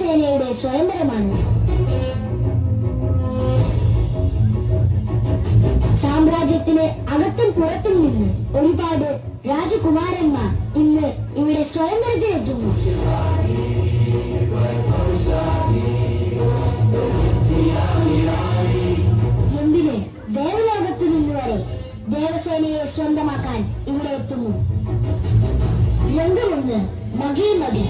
ദേവസേനയുടെ സ്വയംവരമാണ്. സാമ്രാജ്യത്തിന് അകത്തും പുറത്തും നിന്ന് ഒരുപാട് രാജകുമാരന്മാർ ഇന്ന് ഇവിടെ സ്വയംവരത്തിനെത്തുന്നു. എന്തിന് ദേവലോകത്തു നിന്ന് വരെ ദേവസേനയെ സ്വന്തമാക്കാൻ ഇവിടെ എത്തുന്നു. രംഗമൊന്ന് മകേ മകേ.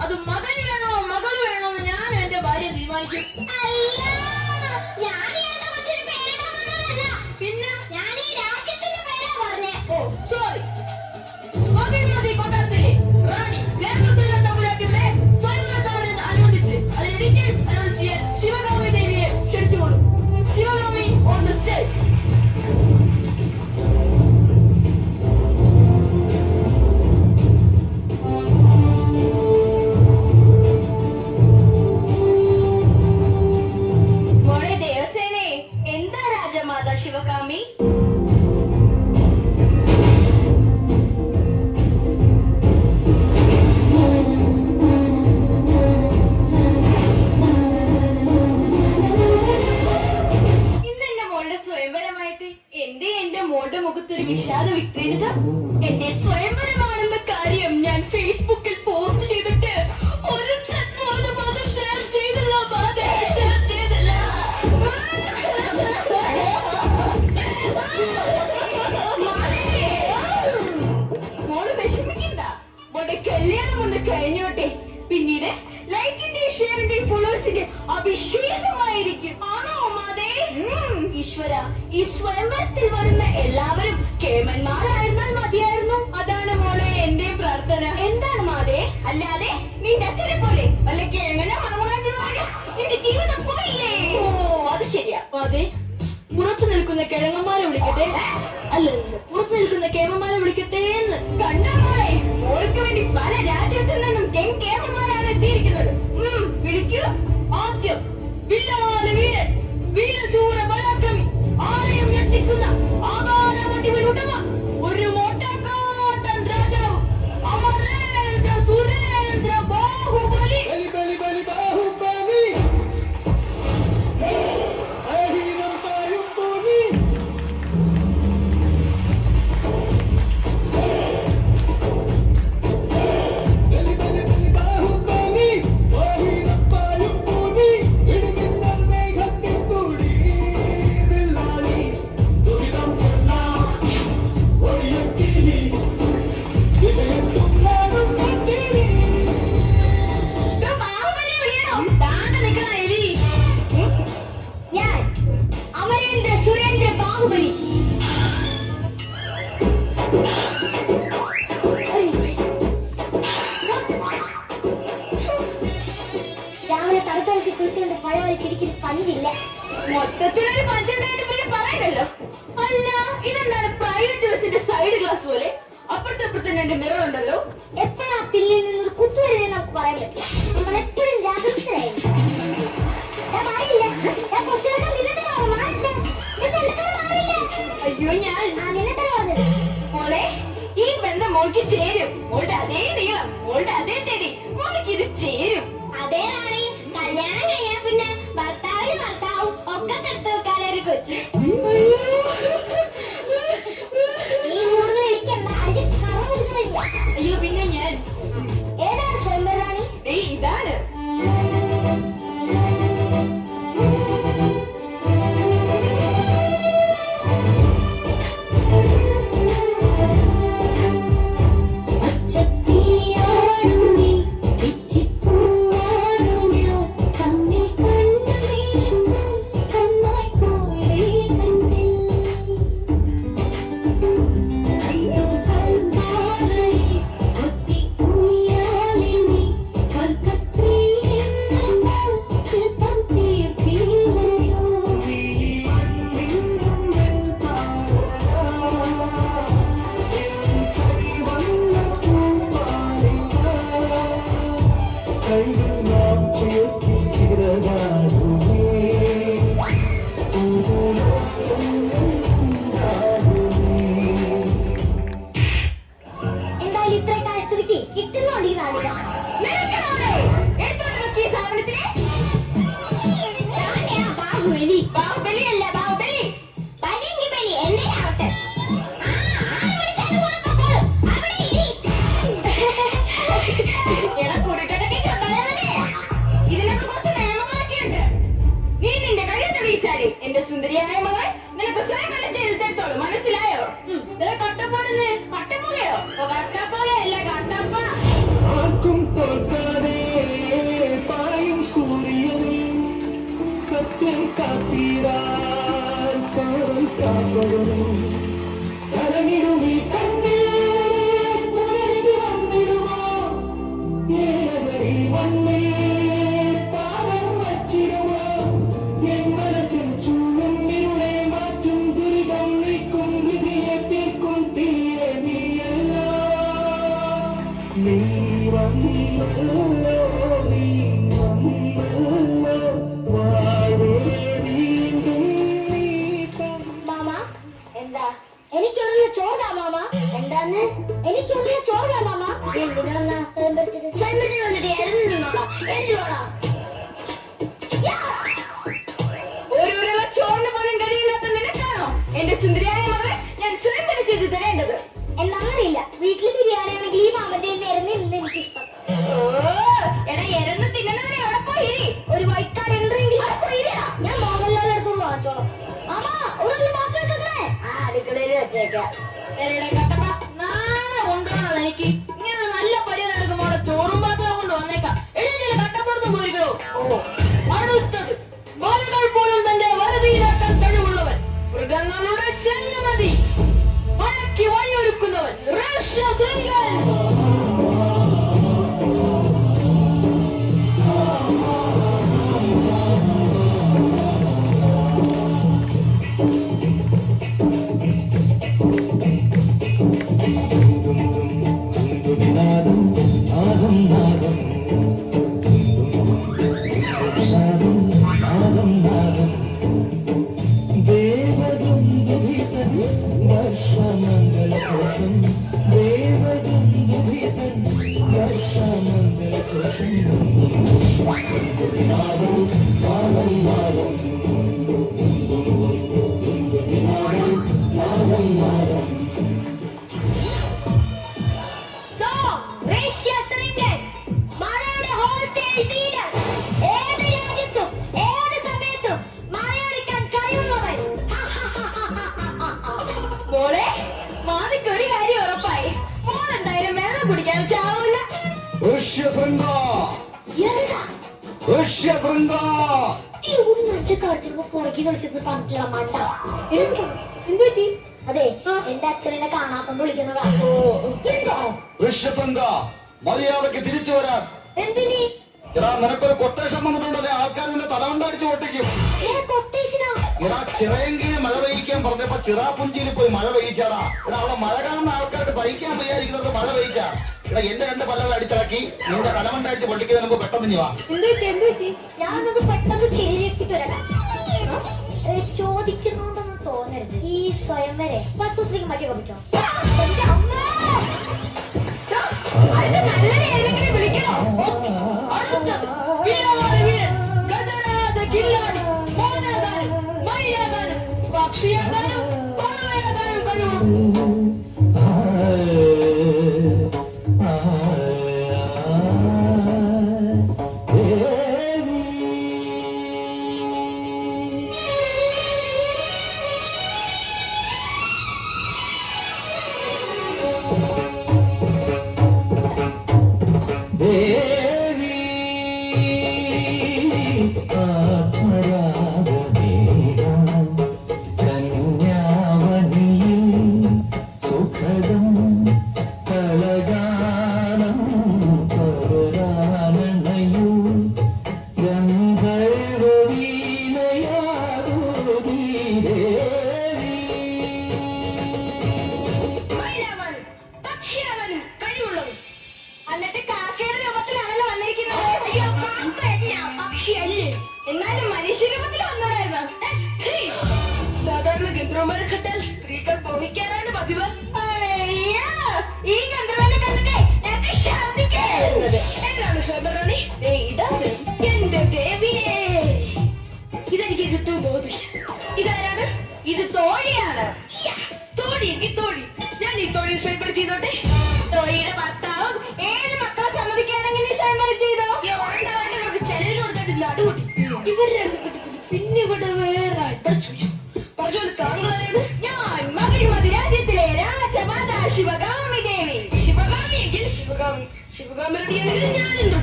അത് മകൻ വേണോ മകൾ വേണോ എന്ന് ഞാൻ എന്റെ ഭാര്യ തീരുമാനിക്കും. പിന്നെ സോറി. മകൻ മതി കൊട്ടാരത്തിലെ റാണി ദേവസേന തമ്പുരാട്ടിയുടെ സ്വയംവരത്തവനെന്ന് അനുവദിച്ച് അതിന്റെ ഡീറ്റെയിൽസ് അനൗൺസ് ചെയ്യാൻ ശിവഗാമി ദേവിയെ ക്ഷണിച്ചുകൊള്ളു. Sivagami on the stage. Sivakami, ഇന്നെന്റെ മോളുടെ സ്വയംവരമായിട്ട് എന്റെ മോളുടെ മുഖത്തൊരു വിഷാദ വിക്രീത. എന്റെ സ്വയംവരമാണെന്ന കാര്യം ഞാൻ ഫേസ്ബുക്കിൽ പോസ്റ്റ് ചെയ്തിട്ട് ഒരു ഷെയർ ചെയ്തില്ല. മോള് വിഷമിക്കണ്ട, മോളുടെ കല്യാണം ഒന്ന് കഴിഞ്ഞോട്ടെ, പിന്നീട് ലൈക്കിന്റെ ഷെയറിന്റെ ഫോളോവേഴ്സിന്റെ അഭിഷേകമായിരിക്കും. ആണോ മാതേ? ഈശ്വര, ഈ സ്വയംവരത്തിൽ വരുന്ന എല്ലാവരും കേമന്മാരായിരുന്നാൽ മതിയായിരുന്നു. അതാണ് മോളെ എന്റെ പ്രാർത്ഥന. എന്താണ് മാതേ? അല്ലാതെ നിന്റെ അച്ഛനെ പോലെ വല്ല കേമന നിന്റെ ജീവിതം പോയില്ലേ? ഓ, അത് ശരിയാ മാതേ. പുറത്തു നിൽക്കുന്ന കിഴങ്ങന്മാരെ വിളിക്കട്ടെ? അല്ല, പുറത്തു നിൽക്കുന്ന കേമന്മാരെ വിളിക്കട്ടെ എന്ന്. കണ്ടോളെ, മോൾക്ക് വേണ്ടി പല രാജ്യത്തിൽ നിന്നും കേമന്മാരാണ് എത്തിയിരിക്കുന്നത്. വിളിക്കൂ. ആദ്യം വില്ലാളി വീരൻ, വീരശൂര പരാക്രമി, ആരെയും ഞെട്ടിക്കുന്ന ആകാരവടിവിൻ ഉടമ, ഒരു മോട്ടക്കാട്ടൻ രാജാവ്, അമരേന്ദ്ര സുരേന്ദ്ര ബാഹുബലി. മൊത്തത്തിലൊരു പഞ്ചണ്ടായിട്ട് പിന്നെ പറയണല്ലോ. അല്ല, ഇതെന്താണ് പ്രൈവറ്റ് ബസിന്റെ സൈഡ് ക്ലാസ് പോലെ? അപ്പുറത്തപ്പുറത്ത് രണ്ട് മിറർ ഉണ്ടല്ലോ. എപ്പോഴാ പിന്നിൽ നിന്നൊരു കുത്തുവരെ നമുക്ക് പറയാൻ പറ്റില്ല. നമ്മൾ എപ്പോഴും ജാഗ്രതയായിരുന്നു. അയ്യോ ഞാൻ അങ്ങനെ തന്നെ പറഞ്ഞത്. മോളെ ഈ ബന്ധം മോൾക്ക് ചേരും. മോളുടെ അതേ നീളം, മോളുടെ അതേ തടി, മോൾക്ക് ഇത് ചേരും. അതേ റാണി, കല്യാണം കഴിയാ പിന്നെ ഭർത്താവിന് ഭർത്താവും ഒക്കെ തൊട്ട് വെക്കാനൊരു കൊച്ചു. നീ കൂടുതൽ ഇരിക്കണ്ട, അടിച്ച് കറ പിടിച്ച് വരിക. അയ്യോ പിന്നെ ഞാൻ ഏതാണ് സ്വയംവര റാണി? ഇതാണ് എന്തായാലും ഇത്ര കാലസ്ഥിതിക്ക് കിട്ടുന്നോണ്ട് ഈ റാണിക. ബാഹുബലി. ബാഹുബലിയല്ല ബാഹുബലി. ബലിയെങ്കി ബലി, എന്നെയാവട്ടെ. എടാ കുരുട്ടടക്കി കൊണ്ടുവന്നവനെ. ഇതിനൊക്കെ കുറച്ച് നിയമങ്ങളൊക്കെ ഉണ്ട്. നീ നിന്റെ കഴിവ് തെളിയിച്ചാല് എന്റെ സുന്ദരിയായ മകൾ നിനക്ക് സ്വയം വല്ല ചെയ്ത് തരത്തോളൂ. മനസ്സിലായോ? കട്ടപ്പോലെന്ന് കട്ടപ്പോകയോ? കട്ടപ്പോകയല്ല കട്ടപ്പ. ആർക്കും തോൽക്കാതെ പായും സൂര്യനെ സത്യം കാത്തിടാൻ കാവൽ കാപ്പവരും കരങ്ങിടുമീ കണ്ണിൽ പുലരി വന്നിടുമോ ഏഴടി മണ്ണിൽ പാവം വച്ചിടുമോ എൻ മനസ്സിൽ ചൂടും ഇരുളെ മാറ്റും ദുരിതം നീക്കും വിധിയെ തീർക്കും തീരെ നീയല്ല നീ വന്നല്ലോ നീ വന്നല്ലോ വാഴേ വീണ്ടും നീ മാമ, എന്താ? എനിക്കൊരു ചോദാ മാമ. എന്താന്ന്? എനിക്കൊരു ചോദാ മാമ. എന്തിനാ സ്വയംവരത്തിന് വന്നിട്ട് ഇറങ്ങി നിന്നോളാം. എന്തിനോളാം? ഒരു ഉരുള ചോറിന് പോലും കഴിയില്ലാത്ത നിനക്കാണോ എന്റെ സുന്ദരിയായ മകളെ ഞാൻ സ്വയം തന്നെ ചെയ്ത് തരേണ്ടത്? എന്നറിയില്ല. വീട്ടില് ബിരിയാണി ആണെങ്കിൽ ഈ മാമന്റെ ഇറങ്ങി നിന്ന് എനിക്കിഷ്ടം. എടാ എരന്ന് തിന്നണവനെ അവിടെ പോയി ഒരു വൈക്കാട് ഉണ്ടെങ്കിൽ ഞാൻ മോഹൻലാലിന്റെ അടുത്തുള്ള വാങ്ങിച്ചോളാം. മാമ, ഒരു ബാക്കി തന്നെ ആ അടുക്കളയിൽ വെച്ചേക്കാം. കട്ടപ്പ നാളെ കൊണ്ടുപോകണം എനിക്ക്. ഇങ്ങനെ നല്ല പരിപാടി നടക്കുമ്പോ അവിടെ ചോറും പാത്രം കൊണ്ട് വന്നേക്കാം. എഴുതിയ കട്ടപ്പുറത്തും പോയിക്കോ. അടുത്തത് മലകൾ പോലും തന്റെ വലതിയിലാക്കാൻ കഴിവുള്ളവൻ, മൃഗങ്ങളുടെ ചെന്നമതി മഴയ്ക്ക് വഴിയൊരുക്കുന്നവൻ, ഋഷ്യശൃംഗൻ. നാദം നാദം നാദം നാദം നാദം നാദം ദേവദുന്ദുഭിതൻ വർഷമംഗളഘോഷം ദേവദുന്ദുഭിതൻ വർഷമംഗളഘോഷം നാദം നാദം നാദം നാദം നാദം ഋഷ്യശൃംഗൻ, മലയുടെ ഹോൾസെയിൽ ഡീലർ. ഏത് രാജ്യത്തും ഏത് സമയത്തും മലയടിക്കാൻ കഴിവുള്ളവൻ. മോളെ മാതിക്ക് ഒരു കാര്യം ഉറപ്പായി. മോളെന്തായാലും വെള്ളം കുടിക്കാൻ ചാവൂല. ഋഷ്യശൃംഗ എന്താ ഋഷ്യശൃംഗ ഈ ഒരു നഞ്ചക്കാലത്തിനുമ്പോ പുറകെ കളിക്കുന്നത് പറഞ്ഞിട്ടുള്ള മണ്ട. എന്തുപറ്റി? അതെ, എന്റെ അച്ഛനെ കാണാത്തോണ്ട് വിളിക്കുന്നതാ. എന്തോ ഋഷ്യശൃംഗ മര്യാദക്ക് തിരിച്ചു വരാൻ. എന്തിനി? എടാ നിനക്കൊരു കൊട്ടേഷൻ വന്നിട്ടുണ്ടല്ലേ, ആൾക്കാർ നിന്നെ തലവണ്ടടിച്ച് പൊട്ടിക്കും. കൊട്ടേഷനാ? എടാ ചിറയെങ്കിലും മഴ പെയ്യിക്കാൻ പറഞ്ഞപ്പോ ചിറാപുഞ്ചിയിൽ പോയി മഴ പെയ്യിച്ചാടാ. എടാ അവിടെ മഴ കാണുന്ന ആൾക്കാർക്ക് സഹിക്കാൻ വയ്യായിരിക്കുന്നത് മഴ പെയ്യിച്ചാ. എടാ എന്റെ രണ്ട് പല്ലകൾ അടിച്ചിറക്കി നിന്റെ തലവണ്ട അടിച്ച് പൊട്ടിക്കുന്നതിന് മുമ്പ് പെട്ടെന്ന് നീ വാ. ഞാനത് പെട്ടെന്ന് ശരിയാക്കിട്ട് വരാം. സ്വയം വരെ 10 ദിവസത്തേക്ക് മാറ്റിയൊക്കെ പറ്റുമോ? എന്റെ അമ്മ! അടുത്ത നല്ല ഏതെങ്കിലും വിളിക്കണോ? അടുത്തത് വീരവാദ വീരൻ, ഗജരാജ കില്ലാടി, മോനാകാനും മയിലാകാനും പക്ഷിയാകാനും പറവയാകാനും കഴിവുള്ളൂ. മയിലാകാനും പക്ഷിയാകാനും കഴിവുള്ളവർ. എന്നിട്ട് കാക്കയുടെ രൂപത്തിലാണല്ലോ വന്നിരിക്കുന്നത്. അയ്യോ, കാക്കയല്ല, പക്ഷിയല്ലേ? എന്നാലും മനുഷ്യ രൂപത്തിൽ വന്നവരായിരുന്നു. That's great. സാധാരണ ഗന്ധർവന്മാരെക്കാൾ സ്ത്രീകൾ മോഹിക്കാനാണ് പതിവ്. അയ്യോ, ഈ ഗന്ധർവനെ കണ്ടിട്ടേ എനിക്ക് ഛർദ്ദിക്കാൻ വരുന്നത്. എന്താണ് ശോഭറാണി? ഇതാണ് എന്റെ ദേവിയെ. ഇതെനിക്ക് കിട്ടും തോന്നില്ല. ഇതാരാണ്? ഇത് തോഴിയാണ്. യ്യ, തോഴിയെങ്കിൽ തോഴി. ഞാൻ ഈ തോഴി സ്വയംവരം ചെയ്തോട്ടെ. തോഴിയുടെ ഭർത്താവും ഏത് മക്കളെ സമ്മതിക്കുകയാണെങ്കിൽ നീ സ്വയംവരം ചെയ്തോ. ചെലവിൽ കൊടുത്തിട്ട് നടുകൂട്ടി ഇവർ രണ്ടു കിട്ടത്തില്ല. പിന്നെ ഇവിടെ വേറെ പറഞ്ഞോളൂ, താങ്കളാരാണ്? ഞാൻ മകരമതി രാജ്യത്തിലെ രാജമാതാ ശിവഗാമി ദേവി. ശിവഗാമിയെങ്കിൽ ശിവഗാമി, ശിവഗാമി റെഡിയാണെങ്കിൽ ഞാനുണ്ട്.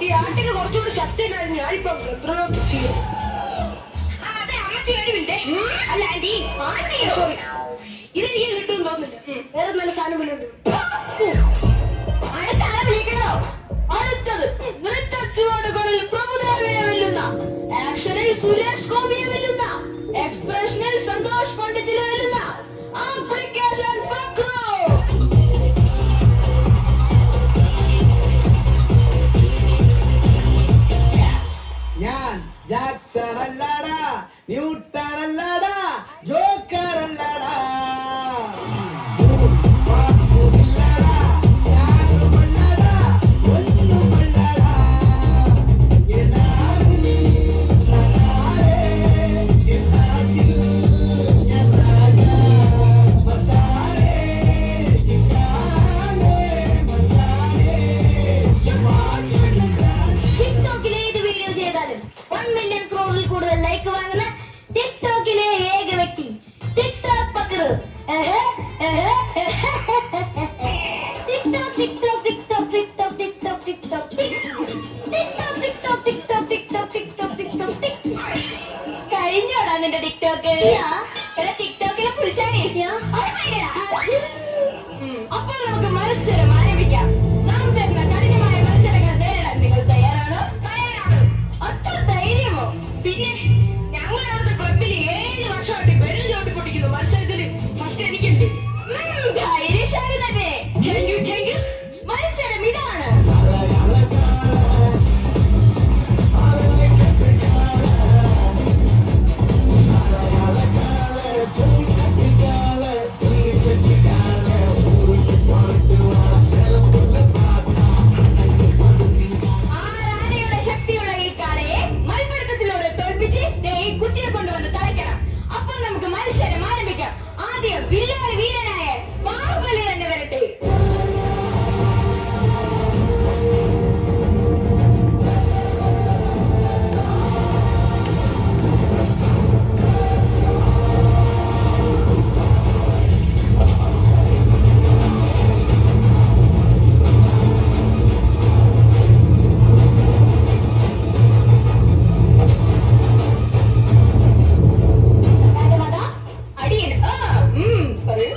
ഈ ആട്ടിന് കുറച്ചുകൂടി ശക്തി ഉണ്ടായിരുന്നു. ഞാനിപ്പം അതെ, അമ്മച്ചി ഒരു മിനിറ്റ്. അല്ല ആന്റി, ആന്റി സോറി, ഇതെനിക്ക് കിട്ടും തോന്നില്ല. വേറെ നല്ല സാധനം വല്ലുണ്ട്. അടുത്ത ആളെ വിളിക്കണോ? അടുത്തത് നൃത്ത ചുവടുകളിൽ പ്രഭുദേവയെ വെല്ലുന്ന, ആക്ഷനിൽ സുരേഷ് ഗോപിയെ വെല്ലുന്ന, എക്സ്പ്രഷനിൽ സന്തോഷ് പണ്ഡിറ്റിനെ വെല്ലുന്ന ആപ്ലിക്കേഷൻ പക്രു. ഞാൻ ജാക്സൺ അല്ലടാ, ന്യൂട്ടൺ അല്ലടാ, ജോക്കർ അല്ലടാ, ടിക്ടോക്കിലെ ഏത് വീഡിയോ ചെയ്താലും 1 മില്യൺ ക്രോറിൽ കൂടുതൽ ലൈക്ക് വാങ്ങുന്ന ടിക്ടോക്കിലെ ഏക വ്യക്തി TikTok Pakru. TikTok TikTok TikTok TikTok TikTok TikTok TikTok TikTok TikTok TikTok TikTok TikTok. കഴിഞ്ഞോടാ നിന്റെ ടിക്ടോക്ക്? എടാ ടിക്ടോക്കിലെ പുളിച്ചാടി. അപ്പോൾ നമുക്ക് മത്സരം ആരംഭിക്കാം. നാം തരുന്ന കഠിനമായ മത്സരങ്ങൾ നേരിടാൻ നിങ്ങൾ തയ്യാറാണോ? തയ്യാറാണ്. അത്ര ധൈര്യമോ? പിന്നെ ഞങ്ങൾ അവിടുത്തെ ക്ലബിൽ 7 വർഷമായിട്ട് ബെല്ലും ചോട്ടി പൊട്ടിക്കുന്നു. മത്സരത്തിന് ഫസ്റ്റ് എനിക്കുണ്ട്. ധൈര്യശാലി തന്നെ. Thank you. മത്സരം ഇതാണ്. ആരാനയുടെ ശക്തിയുള്ള ഈ കാളയെ മൽപ്പിടുത്തത്തിലൂടെ തോൽപ്പിച്ച് ഈ കുട്ടിയെ കൊണ്ടുവന്ന് തളയ്ക്കണം. അപ്പോൾ നമുക്ക് മത്സരം ആരംഭിക്കാം. ആദ്യം വില്ലാളി വീരനായ ബാഹുബലി തന്നെ വരട്ടെ. രാജമാതാ, അടിയൻ. പറയൂ.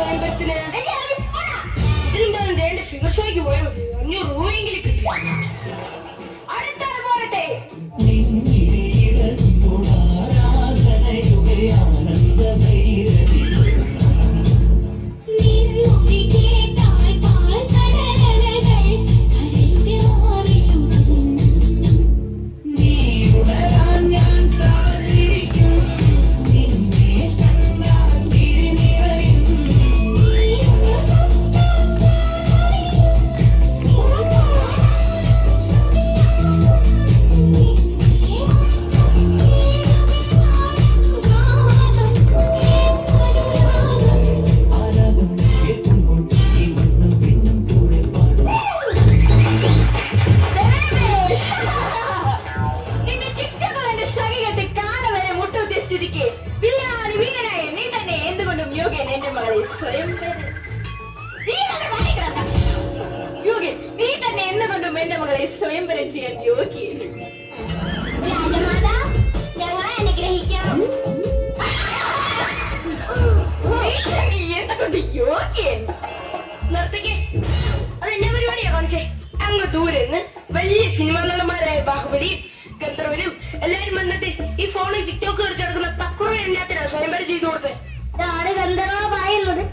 സ്വയംവരത്തിന് ഇതിനുണ്ടാകും എന്റെ ഫിഗർ ഷോയ്ക്ക് പോയാൽ മതി 500 രൂപയെങ്കിലും കിട്ടി. അടുത്ത പോകട്ടെ. സ്വയംവരം ചെയ്യാൻ യോഗ്യൻ. രാജമാതാ ഞങ്ങളെ അനുഗ്രഹിക്കാം. എന്തുകൊണ്ട് യോഗ്യൻ നിർത്തിക്കേ. അതെന്നെ പരിപാടിയാ കാണിച്ചേ. അങ്ങ് ദൂരെ നിന്ന് വലിയ സിനിമാ നടന്മാരായ ബാഹുബലിയും ഗന്ധർവനും എല്ലാരും വന്നിട്ട് ഈ ഫോണിൽ ടിക്ടോക്ക് കളിച്ചെടുക്കുന്ന തക്കുറ എന്നാത്തിനാ സ്വയംവരം ചെയ്തു കൊടുത്തത്. ഇതാണ് ഗന്ധർവ പറയുന്നത്.